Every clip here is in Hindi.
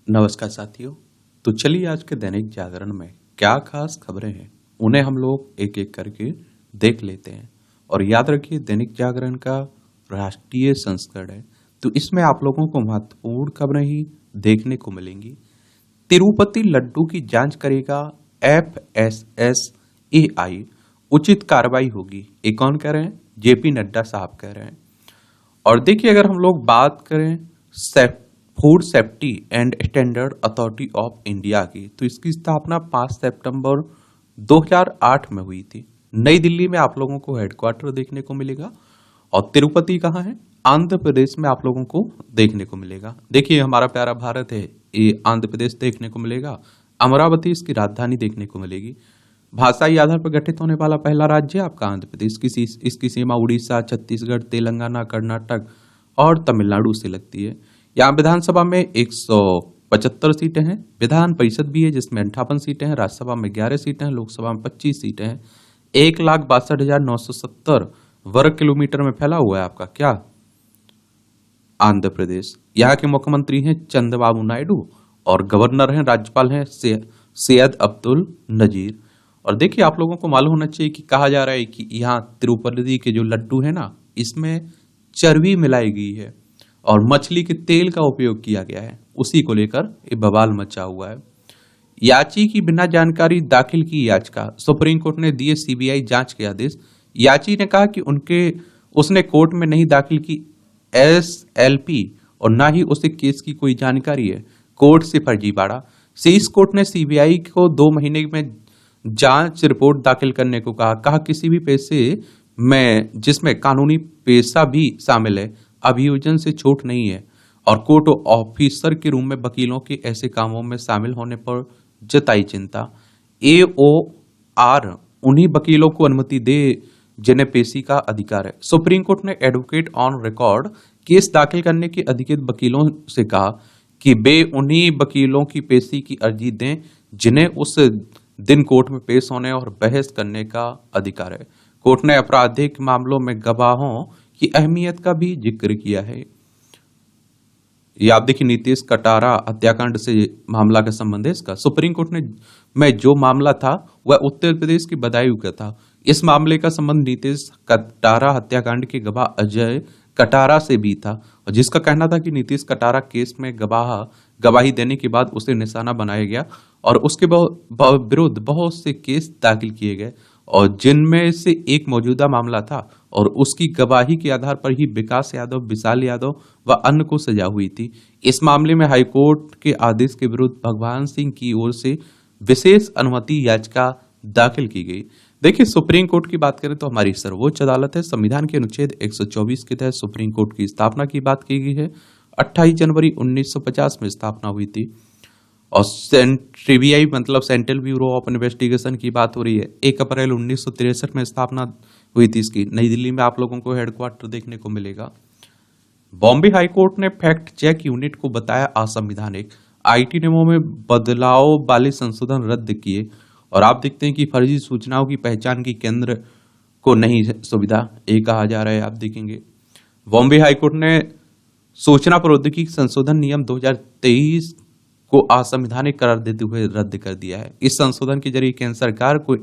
नमस्कार साथियों। तो चलिए आज के दैनिक जागरण में क्या खास खबरें हैं उन्हें हम लोग एक एक करके देख लेते हैं। और याद रखिए दैनिक जागरण का राष्ट्रीय संस्करण है, तो इसमें आप लोगों को महत्वपूर्ण खबरें ही देखने को मिलेंगी। तिरुपति लड्डू की जांच करेगा FSSAI, उचित कार्रवाई होगी। ये कौन कह रहे हैं? जेपी नड्डा साहब कह रहे हैं। और देखिए अगर हम लोग बात करें food safety and standard authority of India की, तो इसकी स्थापना 5 सितंबर 2008 में हुई थी। नई दिल्ली में आप लोगों को हेडक्वार्टर देखने को मिलेगा। और तिरुपति कहाँ है? आंध्र प्रदेश में आप लोगों को देखने को मिलेगा। देखिए हमारा प्यारा भारत है, ये आंध्र प्रदेश देखने को मिलेगा। अमरावती इसकी राजधानी देखने को मिलेगी। भाषाई आधार पर गठित होने वाला पहला राज्य आपका आंध्र प्रदेश। इसकी सीमा उड़ीसा, छत्तीसगढ़, तेलंगाना, कर्नाटक और तमिलनाडु से लगती है। यहाँ विधानसभा में 175 सीटें हैं। विधान परिषद भी है जिसमें 58 सीटें हैं। राज्यसभा में 11 सीटें हैं। लोकसभा में 25 सीटें हैं। 1,62,970 वर्ग किलोमीटर में फैला हुआ है आपका क्या? आंध्र प्रदेश। यहाँ के मुख्यमंत्री हैं चंद्रबाबू नायडू और गवर्नर हैं, राज्यपाल हैं सैयद अब्दुल नजीर। और देखिए आप लोगों को मालूम होना चाहिए कि कहा जा रहा है कि यहाँ तिरुपति के जो लड्डू है ना, इसमें चर्बी मिलाई गई है और मछली के तेल का उपयोग किया गया है। उसी को लेकर ये बवाल मचा हुआ है। याची की बिना जानकारी दाखिल की याचिका, सुप्रीम कोर्ट ने दिए सीबीआई जांच के आदेश। याची ने कहा कि उसने कोर्ट में नहीं दाखिल की SLP और ना ही उसे केस की कोई जानकारी है। कोर्ट से फर्जीवाड़ा। शीर्ष कोर्ट ने सीबीआई को 2 महीने में जांच रिपोर्ट दाखिल करने को कहा किसी भी पैसे में जिसमें कानूनी पेशा भी शामिल है, अभियोजन से छूट नहीं है। और कोर्ट ऑफिसर के रूप में वकीलों के ऐसे कामों में शामिल होने पर जताई चिंता। AOR उन्हीं वकीलों को अनुमति दे जिन्हें पेशी का अधिकार है। सुप्रीम कोर्ट ने एडवोकेट ऑन रिकॉर्ड केस दाखिल करने के अधिकृत वकीलों से कहा कि वे उन्हीं वकीलों की पेशी की अर्जी दें जिन्हें उस दिन कोर्ट में पेश होने और बहस करने का अधिकार है। कोर्ट ने आपराधिक मामलों में गवाहों की अहमियत का भी जिक्र किया है। ये आप देखिए नीतीश कटारा हत्याकांड से मामला का संबंध है इसका। सुप्रीम कोर्ट में जो मामला था वह उत्तर प्रदेश की बदायूं का था। इस मामले का संबंध नीतीश कटारा हत्याकांड के गवाह अजय कटारा से भी था, और जिसका कहना था कि नीतीश कटारा केस में गवाही देने के बाद उसे निशाना बनाया गया और उसके विरुद्ध बहुत से केस दाखिल किए गए, और जिनमें से एक मौजूदा मामला था और उसकी गवाही के आधार पर ही विकास यादव, विशाल यादव व अन्य को सजा हुई थी। इस मामले में हाईकोर्ट के आदेश के विरुद्ध भगवान सिंह की ओर से विशेष अनुमति याचिका दाखिल की गई। देखिए सुप्रीम कोर्ट की बात करें तो हमारी सर्वोच्च अदालत है। संविधान के अनुच्छेद 124 के तहत सुप्रीम कोर्ट की स्थापना की बात की गई है। 28 जनवरी 1950 में स्थापना हुई थी। और सीबीआई मतलब सेंट्रल ब्यूरो ऑफ इन्वेस्टिगेशन की बात हो रही है। 1 अप्रैल 1963 में स्थापना हुई थी इसकी। नई दिल्ली में आप लोगों को हेडक्वार्टर देखने को मिलेगा। बॉम्बे हाईकोर्ट ने फैक्ट चेक यूनिट को बताया असंवैधानिक। IT नियमों में बदलाव वाले संशोधन रद्द किए। और आप देखते हैं कि फर्जी सूचनाओं की पहचान की केंद्र को नहीं सुविधा, ये कहा जा रहा है। आप देखेंगे बॉम्बे हाईकोर्ट ने सूचना प्रौद्योगिकी संशोधन नियम 2023 को असंवैधानिक करार देते हुए रद्द कर दिया है। इस संशोधन के जरिए केंद्र सरकार को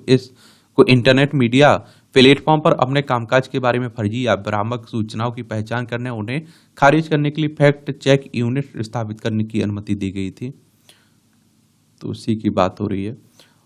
इंटरनेट मीडिया प्लेटफॉर्म पर अपने कामकाज के बारे में फर्जी या भ्रामक सूचनाओं की पहचान करने, उन्हें खारिज करने के लिए फैक्ट चेक यूनिट स्थापित करने की अनुमति दी गई थी। तो उसी की बात हो रही है।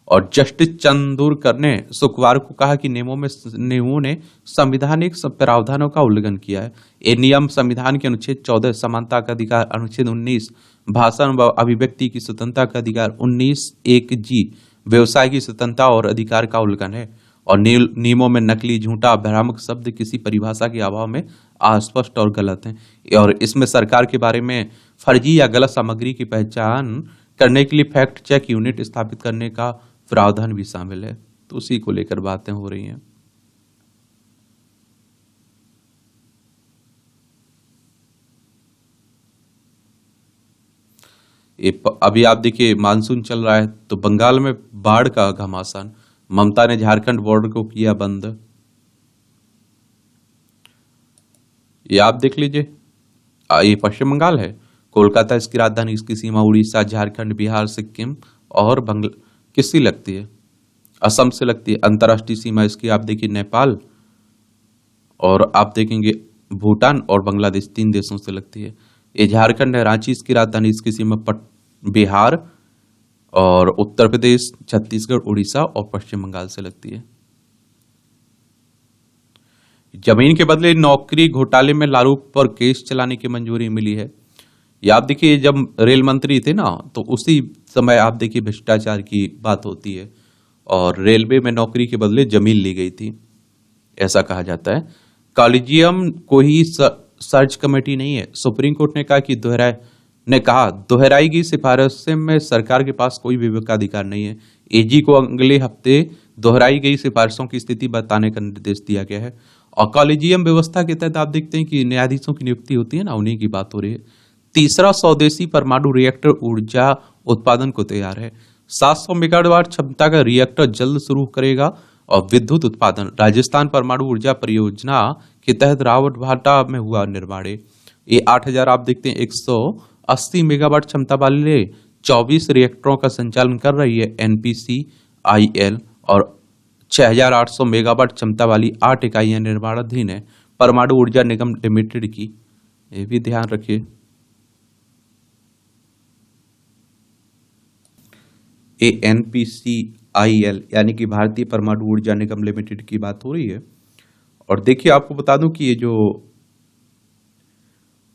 और जस्टिस चंदूरकर ने शुक्रवार को कहा कि नियमों ने संवैधानिक प्रावधानों का उल्लंघन किया है। ये नियम संविधान के अनुच्छेद 14 समानता का अधिकार, अनुच्छेद 19 भाषण व अभिव्यक्ति की स्वतंत्रता का अधिकार, 19(1)G व्यवसाय की स्वतंत्रता और अधिकार का उल्लंघन है। और नियमों में नकली, झूठा, भ्रामक शब्द किसी परिभाषा के अभाव में अस्पष्ट और गलत हैं। और इसमें सरकार के बारे में फर्जी या गलत सामग्री की पहचान करने के लिए फैक्ट चेक यूनिट स्थापित करने का प्रावधान भी शामिल है। तो उसी को लेकर बातें हो रही हैं। अभी आप देखिए मानसून चल रहा है तो बंगाल में बाढ़ का घमासान। ममता ने झारखंड बॉर्डर को किया बंद। ये आप देख लीजिए, ये पश्चिम बंगाल है। कोलकाता इसकी राजधानी, इसकी सीमा उड़ीसा, झारखंड, बिहार, सिक्किम और बंगला किससे लगती है? असम से लगती है। अंतर्राष्ट्रीय सीमा इसकी आप देखिए नेपाल और आप देखेंगे भूटान और बांग्लादेश, 3 देशों से लगती है। ये झारखंड है, रांची इसकी राजधानी, इसकी सीमा बिहार और उत्तर प्रदेश, छत्तीसगढ़, उड़ीसा और पश्चिम बंगाल से लगती है। जमीन के बदले नौकरी घोटाले में लालू पर केस चलाने की मंजूरी मिली है। ये आप देखिए जब रेल मंत्री थे ना, तो उसी समय आप देखिए भ्रष्टाचार की बात होती है और रेलवे में नौकरी के बदले जमीन ली गई थी, ऐसा कहा जाता है। कॉलेजियम कोई सर्च कमेटी नहीं है। सुप्रीम कोर्ट ने कहा कि दोहराई गई सिफारिशों में सरकार के पास कोई विवेकाधिकार नहीं है। एजी को अगले हफ्ते दोहराई गई सिफारिशों की स्थिति बताने का निर्देश दिया गया है। और कॉलेजियम व्यवस्था के तहत आप देखते हैं कि न्यायाधीशों की नियुक्ति होती है ना, उन्हीं की बात हो रही है। तीसरा स्वदेशी परमाणु रिएक्टर ऊर्जा उत्पादन को तैयार है। 700 मेगावाट क्षमता का रिएक्टर जल्द शुरू करेगा। और विद्युत उत्पादन, राजस्थान परमाणु ऊर्जा परियोजना के तहत रावतभाटा में हुआ निर्माण। ये 8000 आप देखते हैं 180 मेगावाट क्षमता वाले 24 रिएक्टरों का संचालन कर रही है NPCIL और 6800 मेगावाट क्षमता वाली 8 इकाइयां निर्माणाधीन है परमाणु ऊर्जा निगम लिमिटेड की। ये भी ध्यान रखिए। NPCIL यानी कि भारतीय परमाणु ऊर्जा निगम लिमिटेड की बात हो रही है। और देखिए आपको बता दूं कि ये जो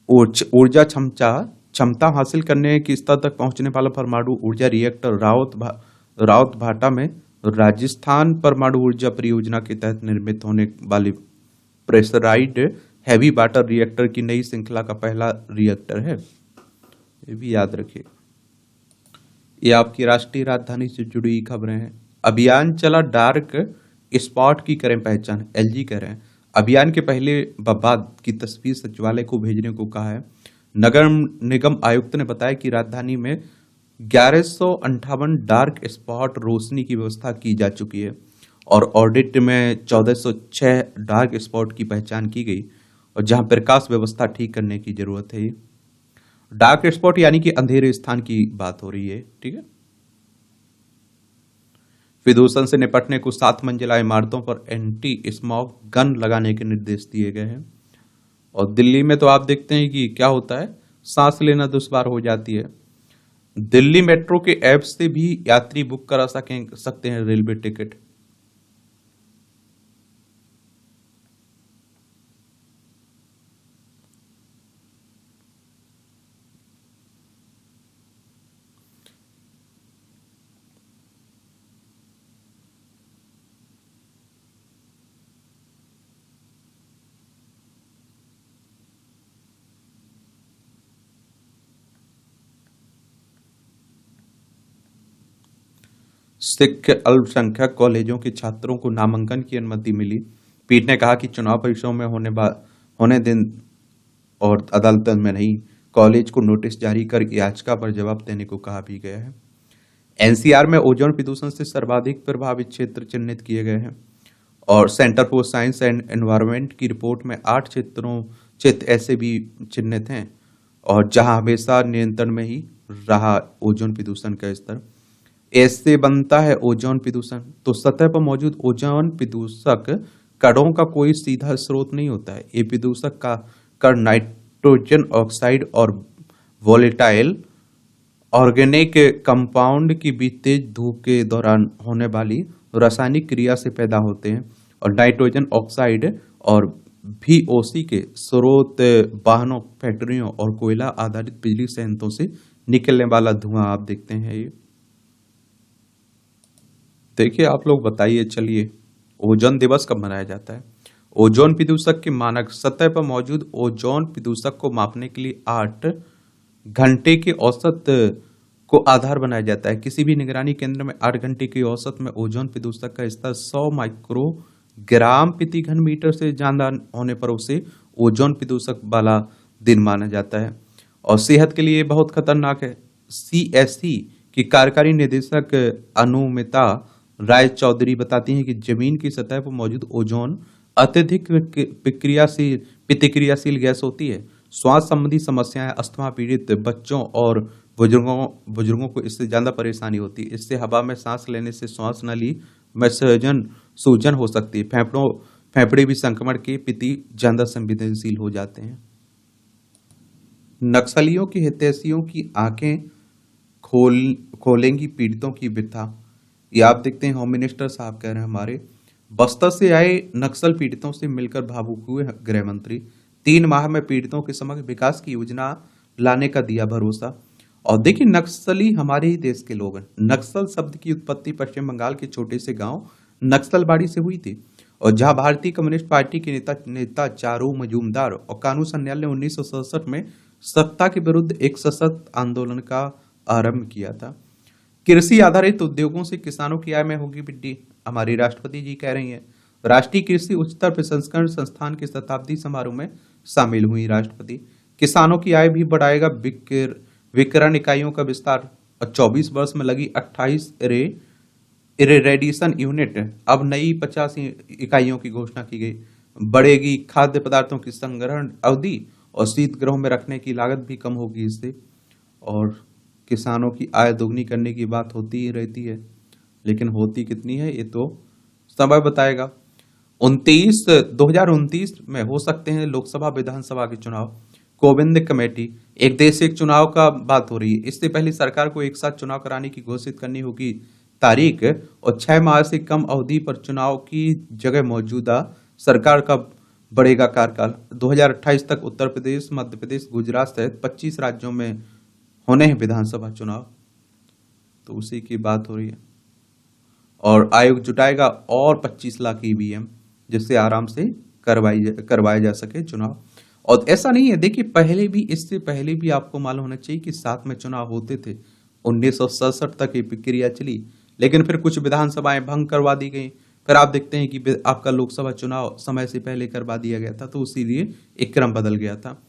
ऊर्जा क्षमता हासिल करने की स्तर तक पहुंचने वाला परमाणु ऊर्जा रिएक्टर रावतभाटा में राजस्थान परमाणु ऊर्जा परियोजना के तहत निर्मित होने वाली प्रेशराइज्ड हैवी वाटर रिएक्टर की नई श्रृंखला का पहला रिएक्टर है। ये भी याद रखिए। ये आपकी राष्ट्रीय राजधानी से जुड़ी खबरें हैं। अभियान चला, डार्क स्पॉट की करें पहचान, LG कह रहे हैं। अभियान के पहले बाद की तस्वीर सचिवालय को भेजने को कहा है। नगर निगम आयुक्त ने बताया कि राजधानी में 1158 डार्क स्पॉट रोशनी की व्यवस्था की जा चुकी है और ऑडिट में 1406 डार्क स्पॉट की पहचान की गई और जहां प्रकाश व्यवस्था ठीक करने की जरूरत है। डार्क स्पॉट यानी कि अंधेरे स्थान की बात हो रही है, ठीक है। प्रदूषण से निपटने को 7 मंजिला इमारतों पर एंटी स्मॉग गन लगाने के निर्देश दिए गए हैं। और दिल्ली में तो आप देखते हैं कि क्या होता है, सांस लेना दुश्वार हो जाती है। दिल्ली मेट्रो के ऐप से भी यात्री बुक करा सकते हैं रेलवे टिकट। सिख अल्पसंख्यक कॉलेजों के छात्रों को नामांकन की अनुमति मिली। पीठ ने कहा कि चुनाव परीक्षाओं में होने दिन और अदालत में नहीं, कॉलेज को नोटिस जारी कर याचिका पर जवाब देने को कहा भी गया है। NCR में ओजोन प्रदूषण से सर्वाधिक प्रभावित क्षेत्र चिन्हित किए गए हैं और centre for science and environment की रिपोर्ट में 8 क्षेत्र ऐसे भी चिन्हित हैं और जहां हमेशा नियंत्रण में ही रहा ओजोन प्रदूषण का स्तर। ऐसे बनता है ओजोन प्रदूषण। तो सतह पर मौजूद ओजोन प्रदूषक कणों का कोई सीधा स्रोत नहीं होता है। ये प्रदूषक का कण नाइट्रोजन ऑक्साइड और वोलेटाइल ऑर्गेनिक कंपाउंड की बीच तेज धूप के दौरान होने वाली रासायनिक क्रिया से पैदा होते हैं और नाइट्रोजन ऑक्साइड और VOC के स्रोत वाहनों, फैक्ट्रियों और कोयला आधारित बिजली संयंत्रों से निकलने वाला धुआं आप देखते हैं। ये देखिए आप लोग बताइए, चलिए ओजोन दिवस कब मनाया जाता है? ओजोन प्रदूषक के मानक सतह पर मौजूद ओजोन प्रदूषक को मापने के लिए 8 घंटे के औसत को आधार बनाया जाता है। किसी भी निगरानी केंद्र में 8 घंटे की औसत में ओजोन प्रदूषक का स्तर 100 माइक्रोग्राम प्रति घन मीटर से ज्यादा होने पर उसे ओजोन प्रदूषक वाला दिन माना जाता है और सेहत के लिए बहुत खतरनाक है। CSE की कार्यकारी निदेशक अनुमिता राय चौधरी बताती हैं कि जमीन की सतह पर मौजूद ओजोन अत्यधिक प्रतिक्रियाशील गैस होती है। श्वास संबंधी समस्याएं, अस्थमा पीड़ित बच्चों और बुजुर्गों को इससे ज्यादा परेशानी होती है। इससे हवा में सांस लेने से श्वास नली में सूजन हो सकती है। फेफड़े भी संक्रमण के प्रति ज्यादा संवेदनशील हो जाते हैं। नक्सलियों की हितैषियों की आंखें खोलेंगी पीड़ितों की व्यथा। ये आप देखते हैं होम मिनिस्टर साहब कह रहे हैं हमारे। बस्तर से आए नक्सल पीड़ितों से मिलकर भावुक हुए गृह मंत्री। 3 माह में पीड़ितों के समक्ष विकास की योजना लाने का दिया भरोसा। और देखिए, नक्सली हमारे ही देश के लोग हैं। नक्सल शब्द की उत्पत्ति पश्चिम बंगाल के छोटे से गांव नक्सलबाड़ी से हुई थी, और जहां भारतीय कम्युनिस्ट पार्टी के नेता चारू मजूमदार और कानू सन्याल ने 1967 में सत्ता के विरुद्ध एक सशक्त आंदोलन का आरंभ किया था। कृषि आधारित उद्योगों से किसानों की आय में होगी वृद्धि, हमारी राष्ट्रपति जी कह रही हैं। राष्ट्रीय कृषि उच्चतर प्रसंस्करण संस्थान के शताब्दी समारोह में शामिल हुई राष्ट्रपति। किसानों की आय भी बढ़ाएगा विकिरण इकाइयों का विस्तार, और 24 वर्ष में लगी 28 इरेडिएशन यूनिट, अब नई 50 इकाइयों की घोषणा की गई। बढ़ेगी खाद्य पदार्थों की संग्रहण अवधि, और शीत गृहों में रखने की लागत भी कम होगी इससे। और किसानों की आय दोगुनी करने की बात होती ही रहती है, लेकिन होती कितनी है ये तो समय बताएगा। 2029 में हो सकते हैं लोकसभा विधानसभा के चुनाव। कोविंद कमेटी, एक देश एक चुनाव का बात हो रही है। इससे पहले सरकार को एक साथ चुनाव कराने की घोषित करनी होगी तारीख, और 6 माह से कम अवधि पर चुनाव की जगह मौजूदा सरकार का बढ़ेगा कार्यकाल। 2028 तक उत्तर प्रदेश, मध्य प्रदेश, गुजरात सहित 25 राज्यों में होने हैं विधानसभा चुनाव, तो उसी की बात हो रही है। और आयोग जुटाएगा और 25 लाख ईवीएम, जिससे आराम से करवाया जा सके चुनाव। और ऐसा नहीं है, देखिए इससे पहले भी आपको मालूम होना चाहिए कि 7 में चुनाव होते थे। 1967 तक ये प्रक्रिया चली, लेकिन फिर कुछ विधानसभाएं भंग करवा दी गई। फिर आप देखते हैं कि आपका लोकसभा चुनाव समय से पहले करवा दिया गया था, तो इसीलिए एक क्रम बदल गया था।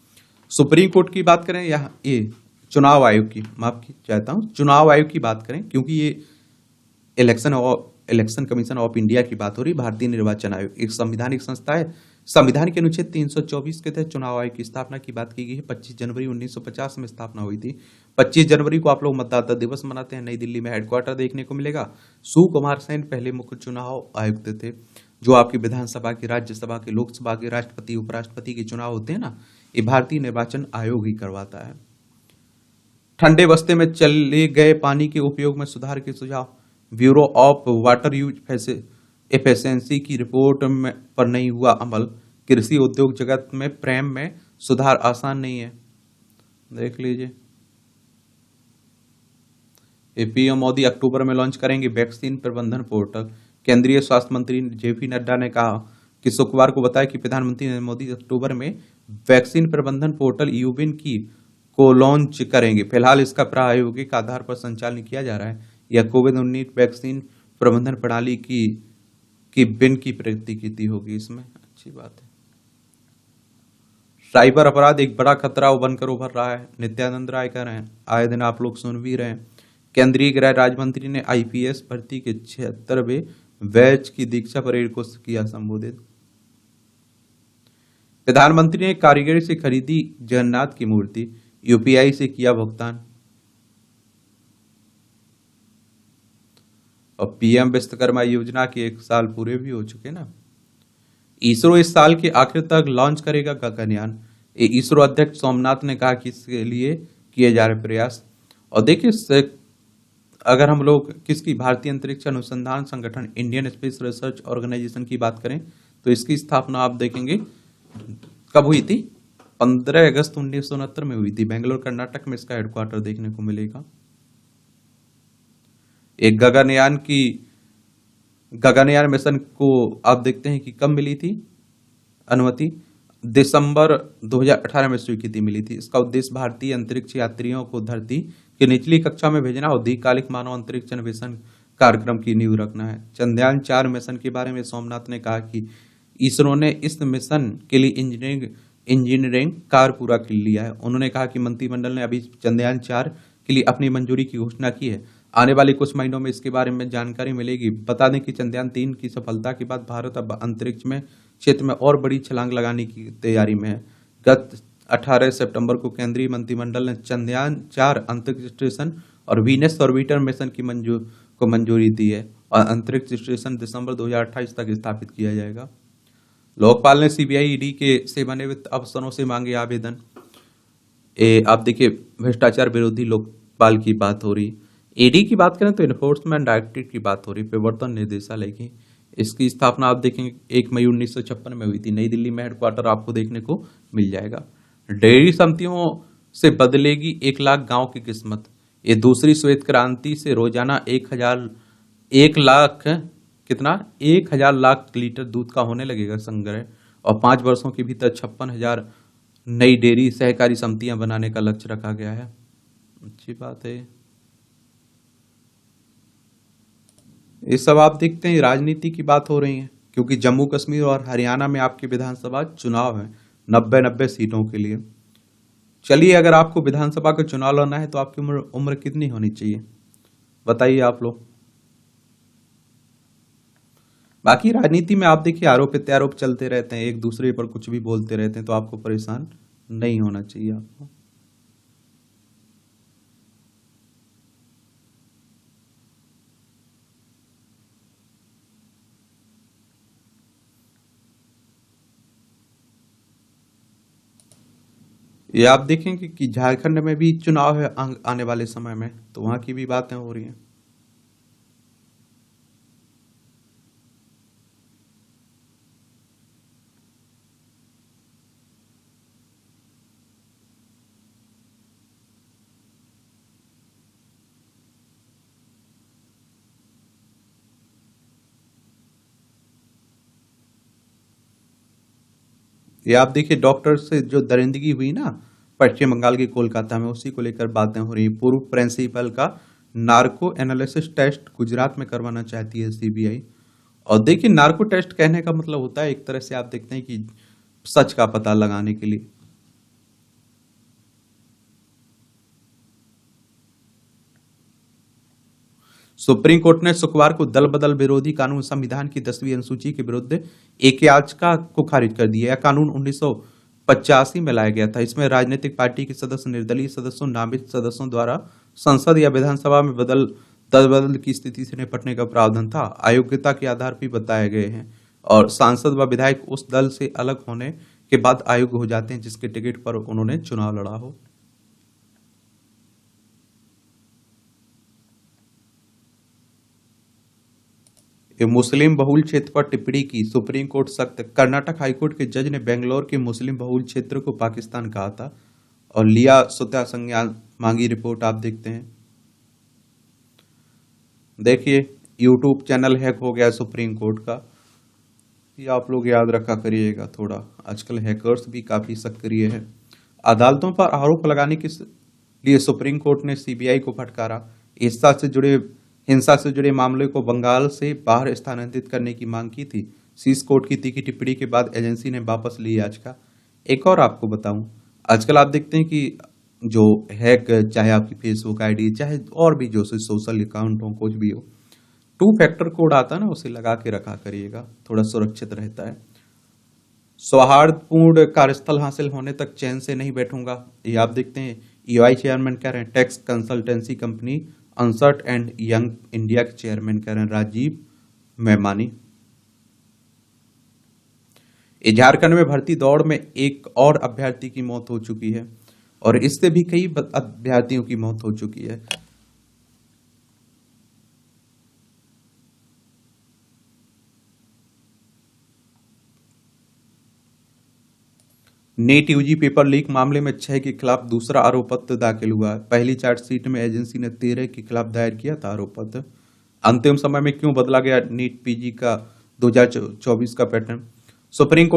सुप्रीम कोर्ट की बात करें या ये चुनाव आयोग की, माफ की चाहता हूं, चुनाव आयोग की बात करें, क्योंकि ये इलेक्शन कमीशन ऑफ इंडिया की बात हो रही। भारतीय निर्वाचन आयोग एक संवैधानिक संस्था है। संविधान के अनुच्छेद 324 के तहत चुनाव आयोग की स्थापना की बात की गई है। 25 जनवरी 1950 में स्थापना हुई थी। 25 जनवरी को आप लोग मतदाता दिवस मनाते हैं। नई दिल्ली में हेडक्वार्टर देखने को मिलेगा। सुकुमार सेन पहले मुख्य चुनाव आयुक्त थे। जो आपकी विधानसभा की, राज्यसभा की, लोकसभा के, राष्ट्रपति उपराष्ट्रपति के चुनाव होते हैं ना, ये भारतीय निर्वाचन आयोग ही करवाता है। ठंडे बस्ते में चले गए पानी के उपयोग में सुधार के सुझाव। Bureau of water use efficiency की रिपोर्ट पर नहीं हुआ अमल। कृषि उद्योग जगत में प्रेम में सुधार आसान नहीं है, देख लीजिए। पीएम मोदी अक्टूबर में लॉन्च करेंगे वैक्सीन प्रबंधन पोर्टल। केंद्रीय स्वास्थ्य मंत्री जेपी नड्डा ने कहा कि शुक्रवार को बताया कि प्रधानमंत्री नरेंद्र मोदी अक्टूबर में वैक्सीन प्रबंधन पोर्टल यूविन को लॉन्च करेंगे। फिलहाल इसका प्रायोगिक आधार पर संचालन किया जा रहा है। यह कोविड-19 वैक्सीन प्रबंधन प्रणाली की बिन की प्रतिकृति होगी। इसमें अच्छी बात है। साइबर अपराध एक बड़ा खतरा बनकर उभर रहा है, नित्यानंद राय कह रहे हैं। आए दिन आप लोग सुन भी रहे हैं। केंद्रीय गृह राज्य मंत्री ने आईपीएस भर्ती के 76वें बैच की दीक्षा परेड को किया संबोधित। प्रधानमंत्री ने कारीगर से खरीदी जगन्नाथ की मूर्ति, यूपीआई से किया भुगतान। और पीएम विश्वकर्मा योजना के 1 साल पूरे भी हो चुके ना। इसरो इस साल के आखिर तक लॉन्च करेगा गगनयान। इसरो अध्यक्ष सोमनाथ ने कहा कि इसके लिए किए जा रहे प्रयास। और देखिए, अगर हम लोग किसकी, भारतीय अंतरिक्ष अनुसंधान संगठन, इंडियन स्पेस रिसर्च ऑर्गेनाइजेशन की बात करें, तो इसकी स्थापना आप देखेंगे कब हुई थी, 15 अगस्त 1969 में हुई थी। बेंगलोर कर्नाटक में इसका हेडक्वार्टर देखने को मिलेगा। एक गगनयान मिशन को आप देखते हैं कि कब मिली थी अनुमति, दिसंबर 2018 में स्वीकृति मिली थी। इसका उद्देश्य भारतीय अंतरिक्ष यात्रियों को धरती की निचली कक्षा में भेजना और दीर्घकालिक मानव अंतरिक्ष मिशन कार्यक्रम की नींव रखना है। चंद्रयान 4 मिशन के बारे में सोमनाथ ने कहा कि इसरो ने इस मिशन के लिए इंजीनियरिंग कार्य पूरा कर लिया है। उन्होंने कहा कि मंत्रिमंडल ने अभी चंद्रयान 4 के लिए अपनी मंजूरी की घोषणा की है। आने वाले कुछ महीनों में इसके बारे में जानकारी मिलेगी। बता दें कि चंद्रयान 3 की सफलता के बाद भारत अब अंतरिक्ष में क्षेत्र में और बड़ी छलांग लगाने की तैयारी में है। गत 18 सितंबर को केंद्रीय मंत्रिमंडल ने चंद्रयान 4 अंतरिक्ष स्टेशन और वीनस ऑर्बिटर मिशन की मंजूरी दी है और अंतरिक्ष स्टेशन दिसंबर 2028 तक स्थापित किया जाएगा। लोकपाल ने सीबीआई ईडी के सेवानिवृत्त अफसरों से मांगे आवेदन। आप देखिए, भ्रष्टाचार विरोधी लोकपाल की बात हो रही। ईडी की बात करें तो इन्फोर्समेंट डायरेक्टरेट की बात हो रही, प्रवर्तन निदेशालय की। इसकी स्थापना आप देखेंगे 1 मई 1956 में हुई थी। नई दिल्ली में हेडक्वार्टर आपको देखने को मिल जाएगा। डेयरी समितियों से बदलेगी 1 लाख गांव की किस्मत। ये दूसरी श्वेत क्रांति से रोजाना 1 लाख कितना 1,000 लाख लीटर दूध का होने लगेगा संग्रह, और 5 वर्षों के भीतर 56,000 नई डेयरी सहकारी समितियां बनाने का लक्ष्य रखा गया है। अच्छी बात है। ये सब आप देखते हैं राजनीति की बात हो रही है, क्योंकि जम्मू कश्मीर और हरियाणा में आपके विधानसभा चुनाव है 90-90 सीटों के लिए। चलिए, अगर आपको विधानसभा का चुनाव लड़ना है तो आपकी उम्र कितनी होनी चाहिए, बताइए आप लोग। बाकी राजनीति में आप देखिए आरोप प्रत्यारोप चलते रहते हैं, एक दूसरे पर कुछ भी बोलते रहते हैं, तो आपको परेशान नहीं होना चाहिए आपको। ये आप देखेंगे कि झारखंड में भी चुनाव है आने वाले समय में, तो वहां की भी बातें हो रही हैं। ये आप देखिए डॉक्टर से जो दरिंदगी हुई ना पश्चिम बंगाल के कोलकाता में, उसी को लेकर बातें हो रही। पूर्व प्रिंसिपल का नार्को एनालिसिस टेस्ट गुजरात में करवाना चाहती है सीबीआई। और देखिए, नार्को टेस्ट कहने का मतलब होता है एक तरह से आप देखते हैं कि सच का पता लगाने के लिए। सुप्रीम कोर्ट ने शुक्रवार को दल बदल विरोधी कानून संविधान की 10वीं अनुसूची के विरुद्ध एक याचिका को खारिज कर दिया। यह कानून 1985 में लाया गया था। इसमें राजनीतिक पार्टी के सदस्य, निर्दलीय सदस्यों, नामित सदस्यों द्वारा संसद या विधानसभा में दल बदल की स्थिति से निपटने का प्रावधान था। अयोग्यता के आधार भी बताए गए हैं, और सांसद व विधायक उस दल से अलग होने के बाद अयोग्य हो जाते हैं जिसके टिकट पर उन्होंने चुनाव लड़ा हो। ये मुस्लिम बहुल क्षेत्र पर टिप्पणी की सुप्रीम कोर्ट सख्त। कर्नाटक हाईकोर्ट के जज ने बेंगलोर के मुस्लिम बहुल क्षेत्र को पाकिस्तान कहा था और लिया स्वतः संज्ञान, मांगी रिपोर्ट। आप देखते हैं, देखिए यूट्यूब चैनल हैक हो गया सुप्रीम कोर्ट का। ये आप लोग याद रखा करिएगा थोड़ा, आजकल हैकर्स भी काफी सक्रिय है। अदालतों पर आरोप लगाने के लिए सुप्रीम कोर्ट ने सीबीआई को फटकारा। हिंसा से जुड़े मामले को बंगाल से बाहर स्थानांतरित करने की मांग की थी। शीर्ष कोर्ट की तीखी टिप्पणी के बाद एजेंसी ने वापस ली याचिका। एक और आपको बताऊं, आजकल आप देखते हैं कि जो हैक, चाहे आपकी फेसबुक आईडी, चाहे और भी जो सोशल अकाउंट हो, कुछ भी हो, 2 फैक्टर कोड आता है ना, उसे लगा के रखा करिएगा, थोड़ा सुरक्षित रहता है। सौहार्दपूर्ण कार्यस्थल हासिल होने तक चैन से नहीं बैठूंगा, ये आप देखते हैं ईवाई चेयरमैन कह रहे हैं। Tax consultancy company Ernst and Young India के चेयरमैन कह रहे हैं राजीव मैमानी। झारखंड में भर्ती दौड़ में एक और अभ्यर्थी की मौत हो चुकी है, और इससे भी कई अभ्यर्थियों की मौत हो चुकी है। नीट यूजी पेपर लीक मामले में 6 के खिलाफ दूसरा आरोप पत्र दाखिल हुआ है। पहली चार्जशीट में एजेंसी ने 13 के खिलाफ दायर किया था आरोप पत्र। अंतिम समय में क्यों बदला गया नीट पीजी का 2024 का पैटर्न? सुप्रीम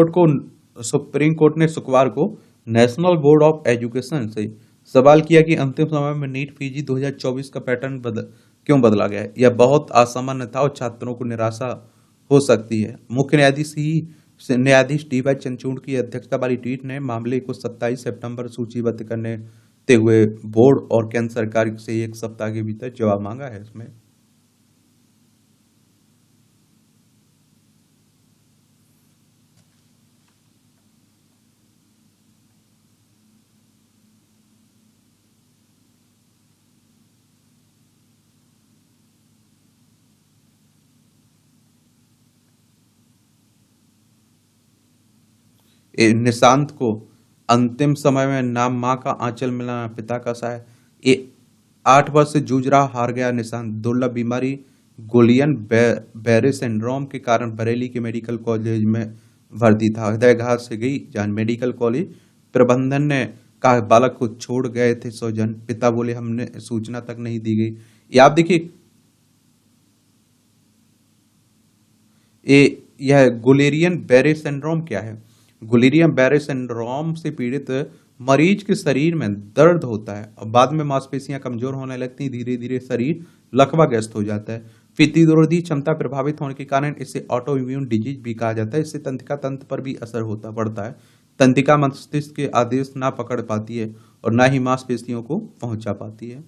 कोर्ट ने शुक्रवार को नेशनल बोर्ड ऑफ एजुकेशन से सवाल किया कि अंतिम समय में नीट पीजी 2024 का पैटर्न क्यों बदला गया है। यह बहुत असामान्य था और छात्रों को निराशा हो सकती है। मुख्य न्यायाधीश डी वाई चंद्रचूड़ की अध्यक्षता वाली पीठ ने मामले को 27 सितंबर सूचीबद्ध करते हुए बोर्ड और केंद्र सरकार से 1 सप्ताह के भीतर जवाब मांगा है। इसमें निशांत को अंतिम समय में ना मां का आंचल मिला ना पिता का साया। ये 8 वर्ष से जूझ रहा, हार गया निशांत। दुर्लभ बीमारी गुलियन बेरे सिंड्रोम के कारण बरेली के मेडिकल कॉलेज में भर्ती था। हृदयघात से गई जान। मेडिकल कॉलेज प्रबंधन ने कहा बालक को छोड़ गए थे स्वजन। पिता बोले हमने सूचना तक नहीं दी गई। ये आप देखिए, यह गुलेरियन बेरे सिंड्रोम क्या है? गुलेरियन बेरे सिंड्रोम से पीड़ित मरीज के शरीर में दर्द होता है और बाद में मांसपेशियां कमजोर होने लगती हैं। धीरे धीरे शरीर लकवाग्रस्त हो जाता है। प्रतिरोधी क्षमता प्रभावित होने के कारण इसे ऑटो इम्यून डिजीज भी कहा जाता है। इससे तंत्रिका तंत्र पर भी असर होता पड़ता है। तंत्रिका मस्तिष्क के आदेश ना पकड़ पाती है और ना ही मांसपेशियों को पहुंचा पाती है।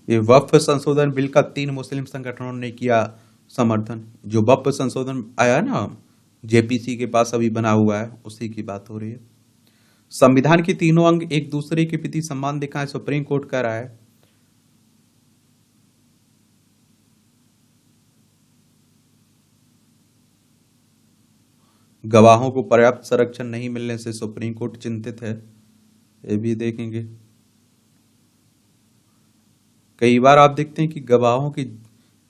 ये वक्फ संशोधन बिल का 3 मुस्लिम संगठनों ने किया समर्थन। जो वक्फ संशोधन आया ना, जेपीसी के पास अभी बना हुआ है, उसी की बात हो रही है। संविधान के तीनों अंग एक दूसरे के प्रति सम्मान दिखाएं, सुप्रीम कोर्ट कह रहा है। गवाहों को पर्याप्त संरक्षण नहीं मिलने से सुप्रीम कोर्ट चिंतित है, ये भी देखेंगे। कई बार आप देखते हैं कि गवाहों की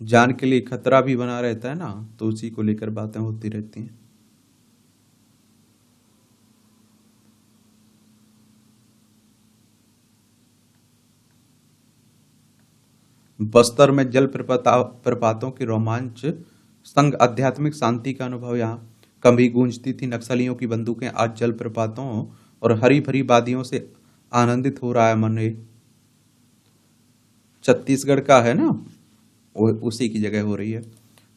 जान के लिए खतरा भी बना रहता है ना, तो उसी को लेकर बातें होती रहती हैं। बस्तर में जल प्रपातों के रोमांच संग आध्यात्मिक शांति का अनुभव। यहाँ कभी गूंजती थी नक्सलियों की बंदूकें, आज जल प्रपातों और हरी भरी वादियों से आनंदित हो रहा है मन। छत्तीसगढ़ का है ना, उसी की जगह हो रही है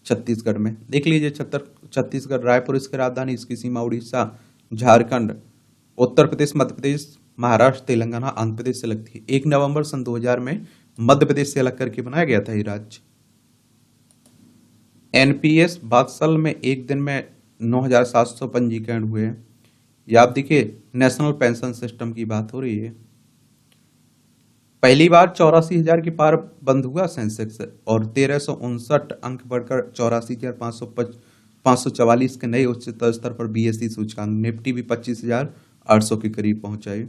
छत्तीसगढ़ में। देख लीजिए, छत्तीसगढ़, रायपुर इसकी राजधानी, इसकी सीमा उड़ीसा, झारखंड, उत्तर प्रदेश, मध्य प्रदेश, महाराष्ट्र, तेलंगाना, आंध्र प्रदेश से लगती है। 1 नवंबर सन 2000 में मध्य प्रदेश से अलग करके बनाया गया था ये राज्य। एनपीएस बादशाल में एक दिन में 9,700 पंजीकरण हुए हैं। या आप देखिए, नेशनल पेंशन सिस्टम की बात हो रही है। पहली बार 84,000 के पार बंद हुआ सेंसेक्स और 1359 अंक बढ़कर 84,544 के नए उच्चतम स्तर पर बीएसई सूचकांक। निफ्टी भी 25,800 के करीब पहुंचाई।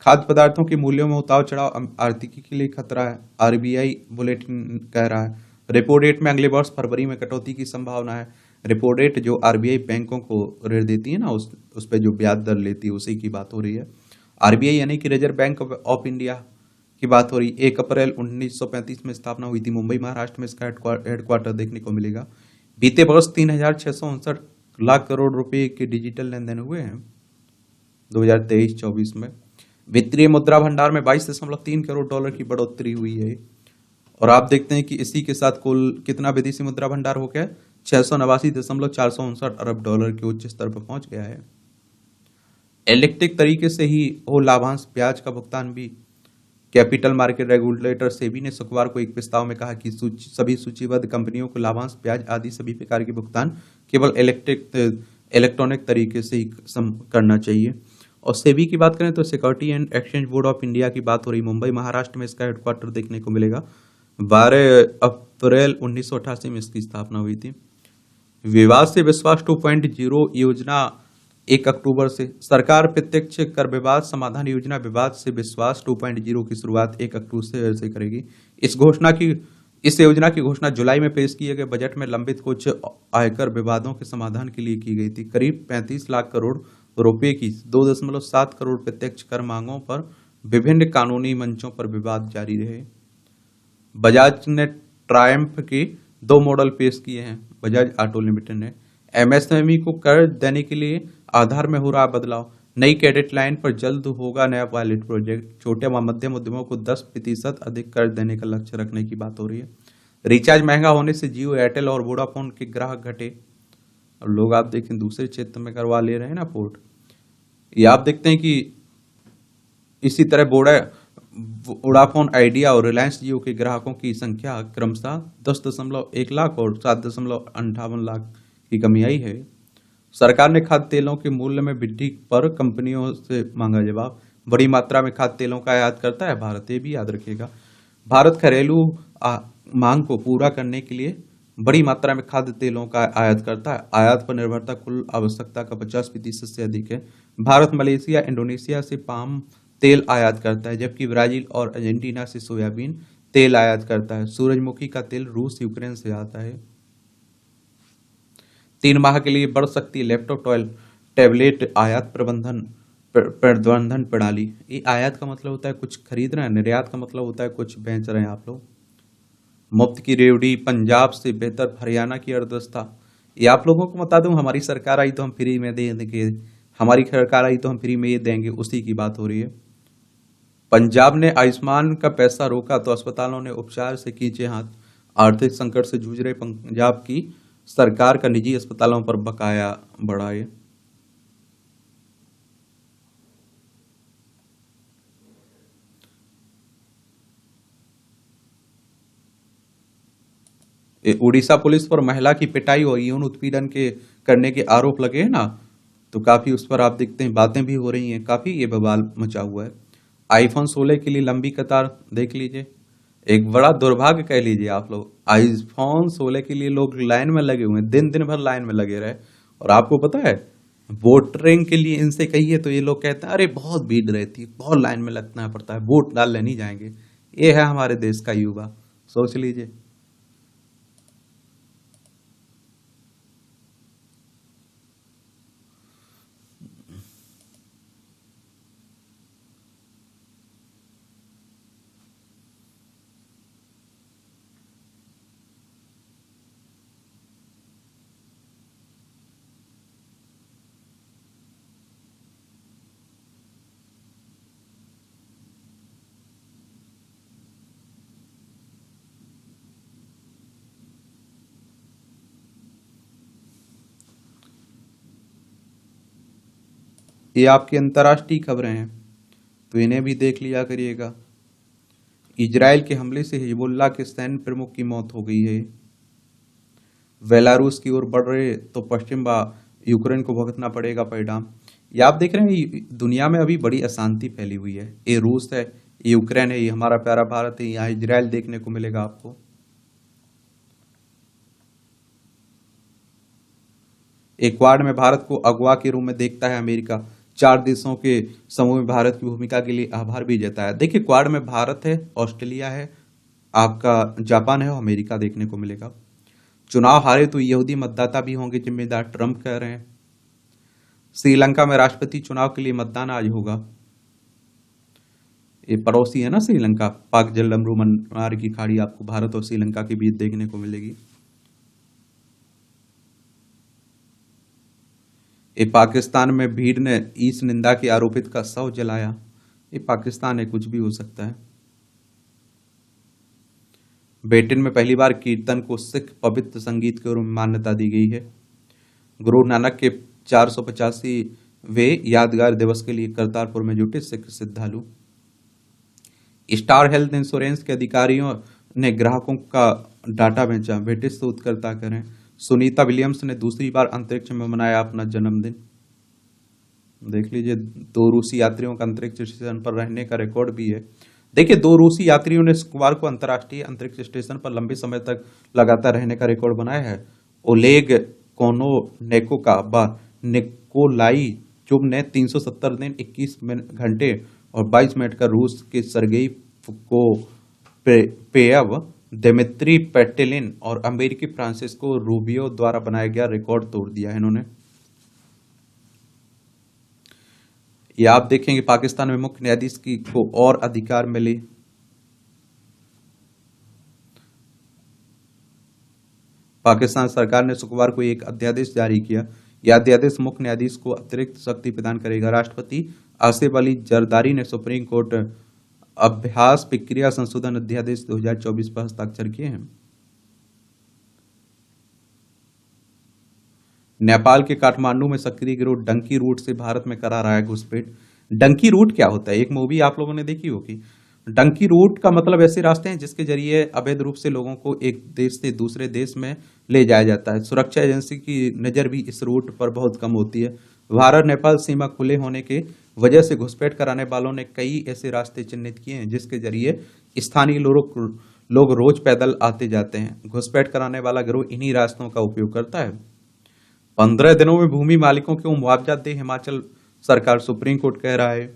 खाद्य पदार्थों के मूल्यों में उतार चढ़ाव आर्थिकी के लिए खतरा है, आरबीआई बुलेटिन कह रहा है। रेपो रेट में अगले वर्ष फरवरी में कटौती की संभावना है। रेपो रेट जो आरबीआई बैंकों को ऋण देती है ना, उस पर जो ब्याज दर लेती है, उसी की बात हो रही है। आरबीआई यानी कि रिजर्व बैंक ऑफ इंडिया की बात हो रही। 1 अप्रैल 1935 में स्थापना हुई थी। मुंबई महाराष्ट्र में इसका हेडक्वार्टर देखने को मिलेगा। बीते वर्ष 3,659 लाख करोड़ रुपए के डिजिटल लेन देन हुए हैं 2023-24 में। वित्तीय मुद्रा भंडार में 22.3 करोड़ डॉलर की बढ़ोतरी हुई है। और आप देखते हैं कि इसी के साथ कुल कितना विदेशी मुद्रा भंडार हो गया, 689.459 अरब डॉलर के उच्च स्तर पर पहुंच गया है। इलेक्ट्रिक तरीके से ही हो लाभांश ब्याज का भुगतान भी। कैपिटल मार्केट रेगुलेटर सेबी ने शुक्रवार को एक प्रस्ताव में कहा कि सभी सूचीबद्ध कंपनियों को लाभांश ब्याज आदि सभी प्रकार के भुगतान केवल इलेक्ट्रॉनिक तरीके से ही करना चाहिए। और सेबी की बात करें तो security and exchange board of India की बात हो रही। मुंबई महाराष्ट्र में इसका हेडक्वार्टर देखने को मिलेगा। 12 अप्रैल 1988 में इसकी स्थापना हुई थी। विवाद से विश्वास 2.0 योजना 1 अक्टूबर से। सरकार प्रत्यक्ष कर विवाद समाधान योजना विवाद से विश्वास 2.0 की शुरुआत 1 अक्टूबर से करेगी। इस योजना की घोषणा जुलाई में पेश किए गए बजट में लंबित कुछ आयकर विवादों के समाधान के लिए की गई थी। करीब 35 लाख करोड़ रुपए की 2.7 करोड़ प्रत्यक्ष कर मांगों पर विभिन्न कानूनी मंचों पर विवाद जारी रहे। बजाज ने ट्रायम्फ के 2 मॉडल पेश किए हैं। बजाज ऑटो लिमिटेड ने एमएसएमई को कर देने के लिए आधार में हो रहा बदलाव। नई क्रेडिट लाइन पर जल्द होगा नया पायलट प्रोजेक्ट। छोटे व मध्यम उद्यमों को 10% अधिक कर देने का लक्ष्य रखने की बात हो रही है। रिचार्ज महंगा होने से जियो, एयरटेल और वोडाफोन के ग्राहक घटे। अब लोग आप देखें दूसरे क्षेत्र में करवा ले रहे हैं ना पोर्ट। ये आप देखते हैं कि इसी तरह वोडाफोन आइडिया और रिलायंस जियो के ग्राहकों की संख्या क्रमशः 10.1 लाख और 7.58 लाख की कमी आई है। सरकार ने खाद्य तेलों के मूल्य में वृद्धि पर कंपनियों से मांगा जवाब। बड़ी मात्रा में खाद्य तेलों का आयात करता है भारत, ये भी याद रखिएगा। भारत घरेलू मांग को पूरा करने के लिए बड़ी मात्रा में खाद्य तेलों का आयात करता है। आयात पर निर्भरता कुल आवश्यकता का 50% से अधिक है। भारत मलेशिया इंडोनेशिया से पाम तेल आयात करता है, जबकि ब्राजील और अर्जेंटीना से सोयाबीन तेल आयात करता है। सूरजमुखी का तेल रूस यूक्रेन से आता है। 3 माह के लिए बढ़ सकती है लैपटॉप टैबलेट आयात प्रबंधन प्रणाली। ये आयात का मतलब होता है कुछ खरीद रहे हैं, निर्यात का मतलब होता है कुछ बेच रहे हैं आप लोग। मुफ्त की रेवड़ी, पंजाब से बेहतर हरियाणा की अर्थव्यवस्था। ये आप लोगों को बता दूं, हमारी सरकार आई तो हम फ्री में दे देंगे, हमारी सरकार आई तो हम फ्री में ये देंगे, उसी की बात हो रही है। पंजाब ने आयुष्मान का पैसा रोका तो अस्पतालों ने उपचार से खींचे हाथ। आर्थिक संकट से जूझ रहे पंजाब की सरकार का निजी अस्पतालों पर बकाया बढ़ाए। उड़ीसा पुलिस पर महिला की पिटाई और यौन उत्पीड़न के करने के आरोप लगे हैं ना, तो काफी उस पर आप देखते हैं बातें भी हो रही हैं, काफी ये बवाल मचा हुआ है। आईफोन 16 के लिए लंबी कतार देख लीजिए, एक बड़ा दुर्भाग्य कह लीजिए आप लोग। आईफोन 16 के लिए लोग लाइन में लगे हुए हैं, दिन दिन भर लाइन में लगे रहे। और आपको पता है, वोटिंग के लिए इनसे कहिए तो ये लोग कहते हैं अरे बहुत भीड़ रहती है, बहुत लाइन में लगना पड़ता है, वोट डालने नहीं जाएंगे। ये है हमारे देश का युवा, सोच लीजिए। ये आपकी अंतर्राष्ट्रीय खबरें हैं, तो इन्हें भी देख लिया करिएगा। इजराइल के हमले से हिजबुल्लाह के सैन्य प्रमुख की मौत हो गई है। बेलारूस की ओर बढ़ रहे तो पश्चिम यूक्रेन को भुगतना पड़ेगा परिणाम। ये आप देख रहे हैं, दुनिया में अभी बड़ी अशांति फैली हुई है। ये रूस है, ये यूक्रेन है, ये हमारा प्यारा भारत है, यहाँ इजराइल देखने को मिलेगा आपको। एक वार्ड में भारत को अगवा के रूप में देखता है अमेरिका। 4 देशों के समूह में भारत की भूमिका के लिए आभार भी जताया। देखिए, क्वाड में भारत है, ऑस्ट्रेलिया है, आपका जापान है और अमेरिका देखने को मिलेगा। चुनाव हारे तो यहूदी मतदाता भी होंगे जिम्मेदार, ट्रंप कह रहे हैं। श्रीलंका में राष्ट्रपति चुनाव के लिए मतदान आज होगा। ये पड़ोसी है ना श्रीलंका, पाक जलमरू मन्नार की खाड़ी आपको भारत और श्रीलंका के बीच देखने को मिलेगी। ये पाकिस्तान में भीड़ ने ईश निंदा के आरोपित का शव जलाया। ये पाकिस्तान है, कुछ भी हो सकता है। ब्रिटेन में पहली बार कीर्तन को सिख पवित्र संगीत के रूप में मान्यता दी गई है। गुरु नानक के 485वें यादगार दिवस के लिए करतारपुर में जुटे सिख श्रद्धालु। स्टार हेल्थ इंश्योरेंस के अधिकारियों ने ग्राहकों का डाटा बेचा, ब्रिटिश शोधकर्ता करें। सुनीता विलियम्स ने दूसरी बार अंतरिक्ष में मनाया अपना जन्मदिन। देख लीजिए, 2 रूसी यात्रियों का अंतरिक्ष स्टेशन पर रहने का रिकॉर्ड भी है। देखिए, 2 रूसी यात्रियों ने शुक्रवार को अंतर्राष्ट्रीय अंतरिक्ष स्टेशन पर लंबे समय तक लगातार रहने का रिकॉर्ड बनाया है। ओलेग कोनोनेको व निकोलाई चुब ने 370 दिन 21 घंटे और 22 मिनट का रूस के सरगेई पेयव, दिमित्री पेट्टिलिन और अमेरिकी फ्रांसिस्को रूबियो द्वारा बनाया गया रिकॉर्ड तोड़ दिया है इन्होंने। ये आप देखेंगे, पाकिस्तान में मुख्य न्यायाधीश को और अधिकार मिले। पाकिस्तान सरकार ने शुक्रवार को एक अध्यादेश जारी किया। यह अध्यादेश मुख्य न्यायाधीश को अतिरिक्त शक्ति प्रदान करेगा। राष्ट्रपति आसिफ अली जरदारी ने सुप्रीम कोर्ट अभ्यास प्रक्रिया संशोधन अध्यादेश 2024 पर हस्ताक्षर किए हैं। नेपाल के काठमांडू में सक्रिय गिरोह डंकी रूट से भारत में करा रहा है घुसपैठ। डंकी रूट क्या होता है? एक मूवी आप लोगों ने देखी होगी। डंकी रूट का मतलब ऐसे रास्ते हैं जिसके जरिए अवैध रूप से लोगों को एक देश से दूसरे देश में ले जाया जाता है। सुरक्षा एजेंसी की नजर भी इस रूट पर बहुत कम होती है। भारत नेपाल सीमा खुले होने के वजह से घुसपैठ कराने वालों ने कई ऐसे रास्ते चिन्हित किए हैं जिसके जरिए स्थानीय लोग रोज पैदल आते जाते हैं। घुसपैठ कराने वाला गिरोह इन्हीं रास्तों का उपयोग करता है। 15 दिनों में भूमि मालिकों को मुआवजा दे हिमाचल सरकार, सुप्रीम कोर्ट कह रहा है।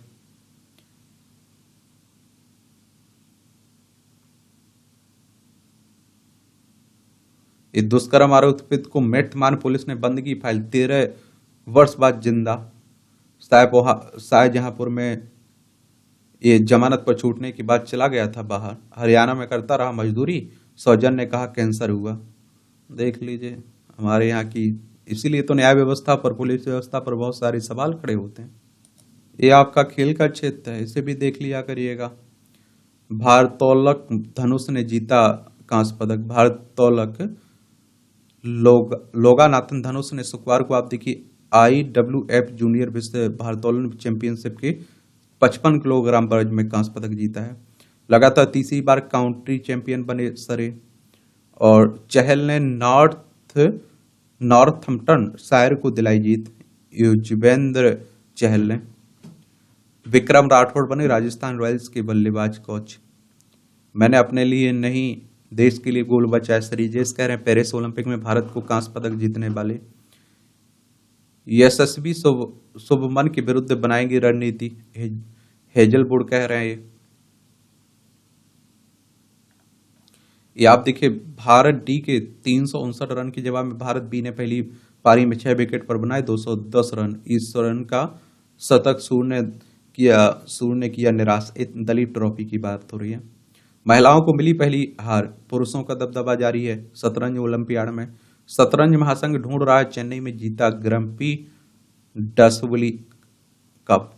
इस दुष्कर्म आरोपित को मेटमान पुलिस ने बंद की फाइल, 13 वर्ष बाद जिंदा। शाहजहांपुर में ये जमानत पर छूटने के बाद चला गया था बाहर, हरियाणा में करता रहा मजदूरी। सौजन ने कहा कैंसर हुआ। देख लीजिए हमारे यहाँ की, इसीलिए तो न्याय व्यवस्था पर, पुलिस व्यवस्था पर बहुत सारे सवाल खड़े होते हैं। ये आपका खेल का क्षेत्र है, इसे भी देख लिया करिएगा। भारोत्तोलक धनुष ने जीता कांस्य पदक। भारोत्तोलक लोगानाथन धनुष ने शुक्रवार को आप देखिए IWF जूनियर विश्व भारोत्तोलन चैंपियनशिप के 55 किलोग्राम वर्ग में कांस्य पदक जीता है। लगातार तीसरी बार काउंट्री चैंपियन बने सरे। और चहल ने नॉर्थम्पटन शायर को दिलाई जीत, युजवेंद्र चहल ने। विक्रम राठौड़ बने राजस्थान रॉयल्स के बल्लेबाज कोच। मैंने अपने लिए नहीं देश के लिए गोल बचाया, सरीजेश कह रहे हैं। पेरिस ओलंपिक में भारत को कांस्य पदक जीतने वाले यशस्वी शुभमन के विरुद्ध बनाएंगे रणनीति, हेजलवुड कह रहे हैं। ये आप देखिए भारत डी के 359 रन के जवाब में भारत बी ने पहली पारी में 6 विकेट पर बनाए 210 रन। इस रन का शतक सूर्य ने किया निराश। दलीप ट्रॉफी की बात हो रही है। महिलाओं को मिली पहली हार, पुरुषों का दबदबा जारी है। शतरंज ओलंपियाड में शतरंज महासंघ ढूंढ रहा है, चेन्नई में जीता ग्रम्पी डसवली कप।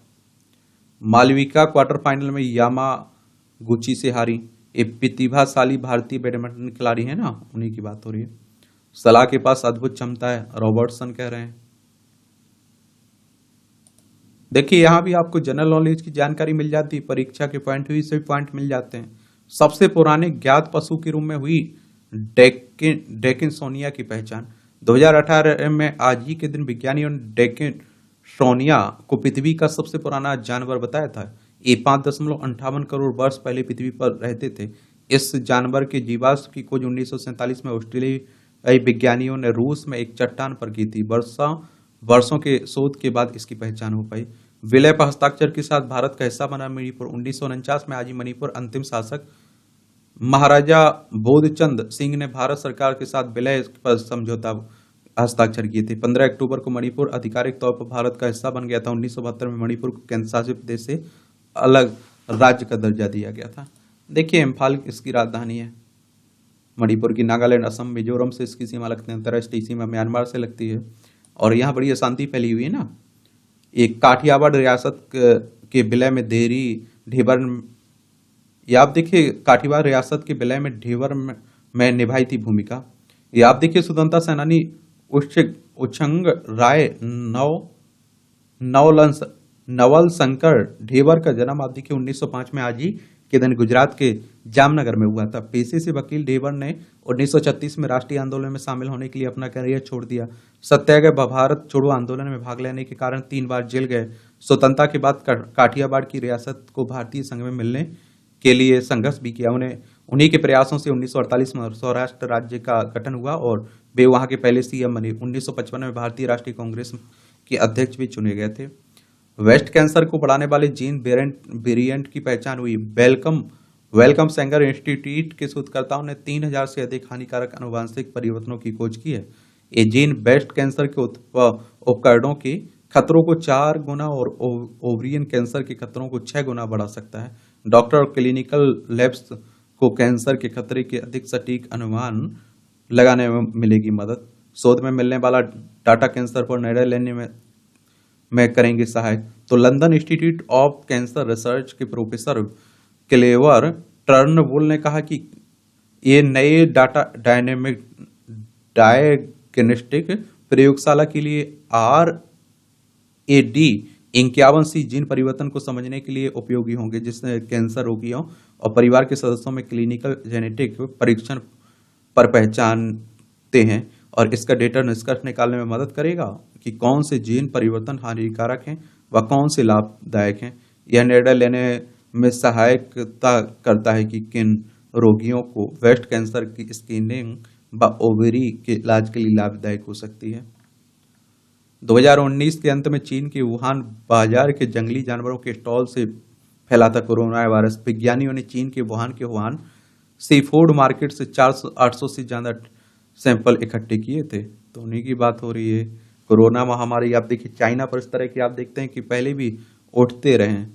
मालविका क्वार्टर फाइनल में यामागुची से हारी। ये प्रतिभाशाली भारतीय बैडमिंटन खिलाड़ी है ना, उन्हीं की बात हो रही है। सलाह के पास अद्भुत क्षमता है, रॉबर्टसन कह रहे हैं। देखिए यहां भी आपको जनरल नॉलेज की जानकारी मिल जाती है, परीक्षा के पॉइंट हुई से पॉइंट मिल जाते हैं। सबसे पुराने ज्ञात पशु के रूप में हुई डेकिन्सोनिया की पहचान। 2018 में आज ही के दिन विज्ञानियों ने डेकिन्सोनिया को पृथ्वी का सबसे पुराना जानवर बताया था। ये 5.58 करोड़ वर्ष पहले पृथ्वी पर रहते थे। इस जानवर के जीवाश्म की खोज 1947 में ऑस्ट्रेलियाई विज्ञानियों ने रूस में एक चट्टान पर की थी। वर्षों के शोध के बाद इसकी पहचान हो पाई। विलय पर हस्ताक्षर के साथ भारत का हिस्सा बना मणिपुर। 1949 में आज ही मणिपुर अंतिम शासक महाराजा बोधचंद सिंह ने भारत सरकार के साथ विलय पर समझौता हस्ताक्षर किए थे। 15 अक्टूबर को मणिपुर आधिकारिक तौर पर भारत का हिस्सा बन गया था। 1972 में मणिपुर को केंद्र शासित प्रदेश से अलग राज्य का दर्जा दिया गया था। देखिए इम्फाल इसकी राजधानी है। मणिपुर की नागालैंड, असम, मिजोरम से इसकी सीमा लगती है। अंतर्राष्ट्रीय सीमा म्यांमार से लगती है। और यहाँ बड़ी अशांति फैली हुई है ना। एक काठियावाड़ रियासत के विलय में ढेबर, ये आप देखिए काठियावाड़ रियासत के विलय में ढेबर में निभाई थी भूमिका। ये आप देखिए स्वतंत्रता सेनानी उछंग राय नवल शंकर ढेबर का जन्म आप देखिए 1905 में आज ही के दिन गुजरात के जामनगर में हुआ था। पेशे से वकील ढेबर ने 1936 में राष्ट्रीय आंदोलन में शामिल होने के लिए अपना कैरियर छोड़ दिया। सत्याग्रह भारत छोड़ो आंदोलन में भाग लेने के कारण 3 बार जेल गए। स्वतंत्रता के बाद काठियावाड़ की रियासत को भारतीय संघ में मिलने के लिए संघर्ष भी किया। उन्हीं के प्रयासों से 1948 में सौराष्ट्र राज्य का गठन हुआ और वे वहां के पहले सीएम बने। 1955 में भारतीय राष्ट्रीय कांग्रेस के अध्यक्ष भी चुने गए थे। वेस्ट कैंसर को बढ़ाने वाले जीन वेरिएंट की पहचान हुई। वेलकम सेंगर इंस्टीट्यूट के शोधकर्ताओं ने 3000 से अधिक हानिकारक आनुवंशिक परिवर्तनों की खोज की है। ये जीन ब्रेस्ट कैंसर के उपकरणों के खतरों को 4 गुना और ओवरियन कैंसर के खतरों को 6 गुना बढ़ा सकता है। डॉक्टर और क्लिनिकल लैब्स को कैंसर के खतरे के अधिक सटीक अनुमान लगाने में मिलेगी मदद। शोध में मिलने वाला डाटा कैंसर पर निर्णय लेने में करेंगे सहायक। तो London institute of cancer research के प्रोफेसर क्लेवर टर्नबुल ने कहा कि ये नए डायग्नोस्टिक प्रयोगशाला के लिए RAD 51C जीन परिवर्तन को समझने के लिए उपयोगी होंगे, जिससे कैंसर रोगियों और परिवार के सदस्यों में क्लिनिकल जेनेटिक परीक्षण पर पहचानते हैं और इसका डेटा निष्कर्ष निकालने में मदद करेगा कि कौन से जीन परिवर्तन हानिकारक हैं व कौन से लाभदायक हैं। यह निर्णय लेने में सहायता करता है कि किन रोगियों को ब्रेस्ट कैंसर की स्क्रीनिंग व ओवरी के इलाज के लिए लाभदायक हो सकती है। 2019 के अंत में चीन के वुहान बाजार के जंगली जानवरों के स्टॉल से फैला था कोरोना वायरस। विज्ञानियों ने चीन के वुहान सी फूड मार्केट से 400-800 से ज्यादा सैंपल इकट्ठे किए थे। तो उन्हीं की बात हो रही है। कोरोना महामारी आप देखिए, चाइना पर इस तरह की आप देखते हैं कि पहले भी उठते रहे हैं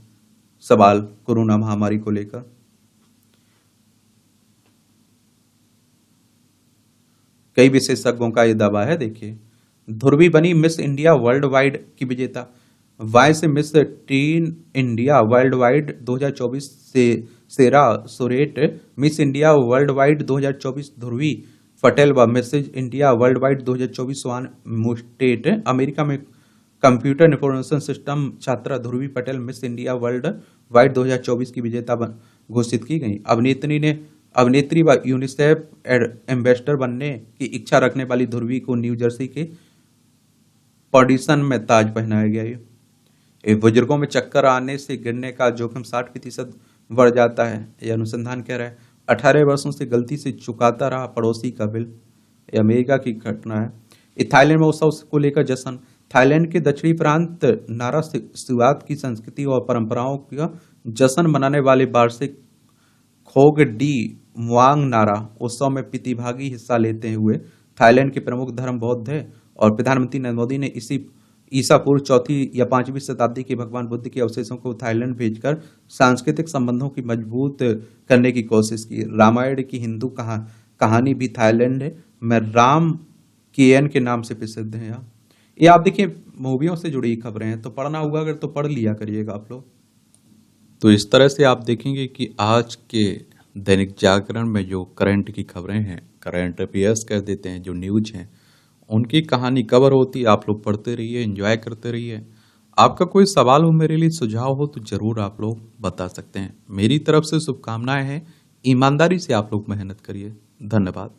सवाल कोरोना महामारी को लेकर। कई विशेषज्ञों का यह दावा है। देखिए, ध्रुवी बनी मिस इंडिया वर्ल्ड वाइड की विजेता। वाई से Miss Teen India Worldwide 2024 se सेरा सोरेट, Miss India Worldwide 2024 Dhruvi Patel व मिस इंडिया वर्ल्ड वाइड 2024 स्वान मुस्टेट। अमेरिका में कंप्यूटर इंफॉर्मेशन सिस्टम छात्रा Dhruvi Patel Miss India Worldwide 2024 की विजेता घोषित की गई। अभिनेत्री व यूनिसेफ एम्बेसडर बनने की इच्छा रखने वाली ध्रुवी को न्यू जर्सी के पॉडिसन में ताज पहनाया गया। बुजुर्गों में चक्कर आने से गिरने का जोखिम 60% बढ़ जाता है, यह अनुसंधान कह रहा है। 18 वर्षों से गलती से चुकाता रहा पड़ोसी का बिल, यह अमेरिका की घटना है। थाईलैंड में उत्सव को लेकर जश्न। थाईलैंड के दक्षिणी प्रांत नारा सिवात की संस्कृति और परंपराओं का जश्न मनाने वाले वार्षिक खोग डी मुआंग नारा उत्सव में प्रतिभागी हिस्सा लेते हुए थाईलैंड के प्रमुख धर्म बौद्ध है और प्रधानमंत्री नरेंद्र मोदी ने ईसा पूर्व 4वीं या 5वीं शताब्दी के भगवान बुद्ध के अवशेषों को थाईलैंड भेजकर सांस्कृतिक संबंधों की मजबूत करने की कोशिश की। रामायण की हिंदू कहानी भी थाईलैंड में राम केएन के नाम से प्रसिद्ध है। ये आप देखिए, मूवियों से जुड़ी खबरें हैं, तो पढ़ना हुआ अगर तो पढ़ लिया करिएगा आप लोग। तो इस तरह से आप देखेंगे कि आज के दैनिक जागरण में जो करंट की खबरें हैं, करंट अफेयर्स कह देते हैं, जो न्यूज हैं, उनकी कहानी कवर होती है। आप लोग पढ़ते रहिए, एंजॉय करते रहिए। आपका कोई सवाल हो, मेरे लिए सुझाव हो, तो जरूर आप लोग बता सकते हैं। मेरी तरफ से शुभकामनाएं हैं। ईमानदारी से आप लोग मेहनत करिए। धन्यवाद।